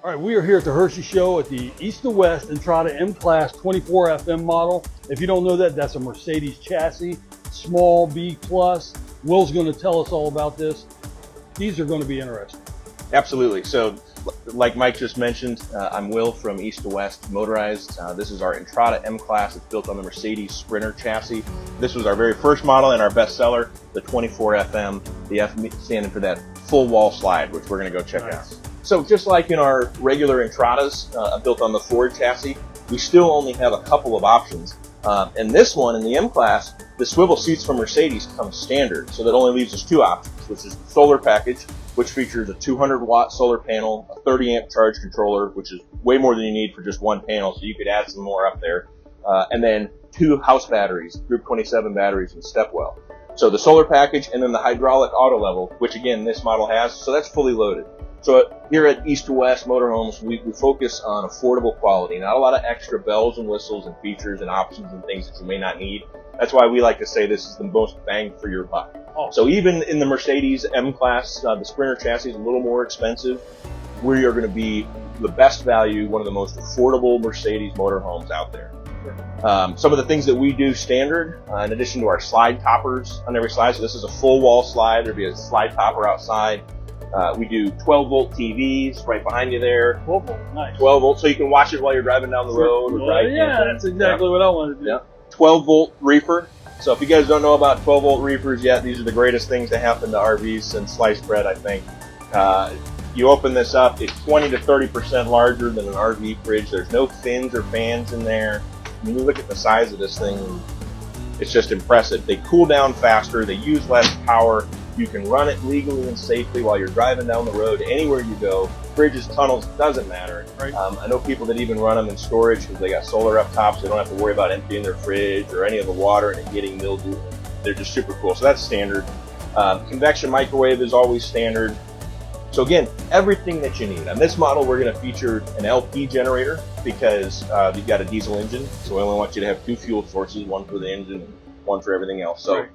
All right, we are here at the Hershey Show at the East to West Entrada M Class 24FM model. If you don't know that, that's a Mercedes chassis, small B plus. Will's going to tell us all about this. These are going to be interesting. Absolutely. So, like Mike just mentioned, I'm Will from East to West Motorized. This is our Entrada M Class. It's built on the Mercedes Sprinter chassis. This was our very first model and our best seller, the 24FM, the F standing for that full wall slide, which we're going to go check out. So just like in our regular Entradas built on the Ford chassis, we still only have a couple of options. And this one, in the M Class, the swivel seats from Mercedes come standard, so that only leaves us two options, which is the solar package, which features a 200-watt solar panel, a 30-amp charge controller, which is way more than you need for just one panel, so you could add some more up there, and then two house batteries, Group 27 batteries, and stepwell. So the solar package, and then the hydraulic auto level, which again this model has, so that's fully loaded. So here at East to West Motorhomes, we focus on affordable quality, not a lot of extra bells and whistles and features and options and things that you may not need. That's why we like to say this is the most bang for your buck. Oh. So even in the Mercedes M Class, the Sprinter chassis is a little more expensive. We are going to be the best value, one of the most affordable Mercedes motorhomes out there. Some of the things that we do standard, in addition to our slide toppers on every slide, so this is a full wall slide, there'll be a slide topper outside. We do 12-volt TVs right behind you there. 12 volt, nice. 12 volt, so you can watch it while you're driving down the road. Well, yeah, that's exactly what I wanted to do. Yeah. 12-volt reefer. So if you guys don't know about 12-volt reefers yet, these are the greatest things to happen to RVs since sliced bread, I think. You open this up, it's 20 to 30% larger than an RV fridge. There's no fins or fans in there. When you look at the size of this thing, it's just impressive. They cool down faster, they use less power. You can run it legally and safely while you're driving down the road anywhere you go. Bridges, tunnels, doesn't matter. Right. I know people that even run them in storage because they got solar up top, so they don't have to worry about emptying their fridge or any of the water and it getting mildew. They're just super cool. So that's standard. Convection microwave is always standard. So again, everything that you need. On this model, we're going to feature an LP generator because you've got a diesel engine. So we only want you to have two fuel sources, one for the engine and one for everything else. So. Right.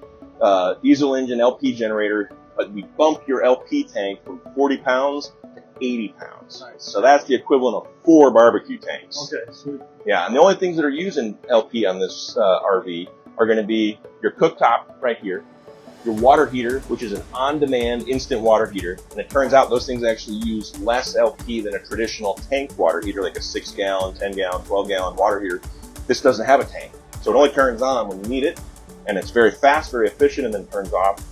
Diesel engine LP generator, but we bump your LP tank from 40 pounds to 80 pounds. Nice. So that's the equivalent of 4 barbecue tanks. Okay, sweet. Yeah, and the only things that are using LP on this RV are going to be your cooktop right here, your water heater, which is an on-demand instant water heater, and it turns out those things actually use less LP than a traditional tank water heater, like a 6-gallon, 10-gallon, 12-gallon water heater. This doesn't have a tank, so it only turns on when you need it. And it's very fast, very efficient, and then turns off.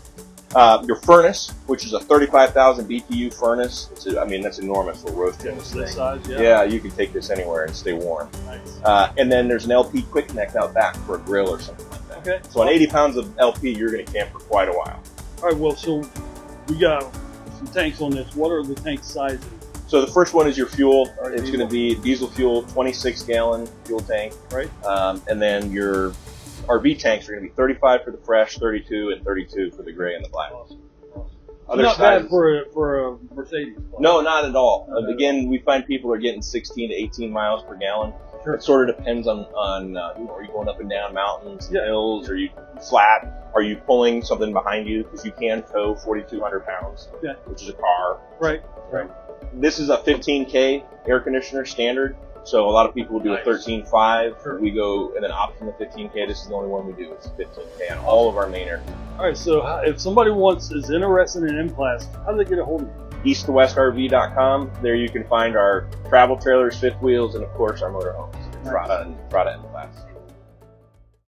Your furnace, which is a 35,000 BTU furnace. That's enormous for roasting this thing. Size, yeah. Yeah, you can take this anywhere and stay warm. Nice. And then there's an LP quick connect out back for a grill or something like that. Okay. So on 80 pounds of LP, you're going to camp for quite a while. All right, well, so we got some tanks on this. What are the tank sizes? So the first one is your fuel. It's going to be diesel fuel, 26-gallon fuel tank. Right. And then your RV tanks are going to be 35 for the fresh, 32, and 32 for the gray and the black. Awesome. Not bad for a Mercedes. No, not at all. Again, we find people are getting 16 to 18 miles per gallon. Sure. It sort of depends on are you going up and down mountains, hills, are you flat, are you pulling something behind you, because you can tow 4,200 pounds, which is a car. Right. This is a 15K air conditioner standard. So a lot of people will do a 13.5. Sure. We go and then option the 15K. This is the only one we do. It's 15K on all of our main air. All right. So if somebody is interested in M Class, how do they get a hold of you? EastToWestRV.com. There you can find our travel trailers, fifth wheels, and of course our motorhomes, Entrada and Entrada M Class.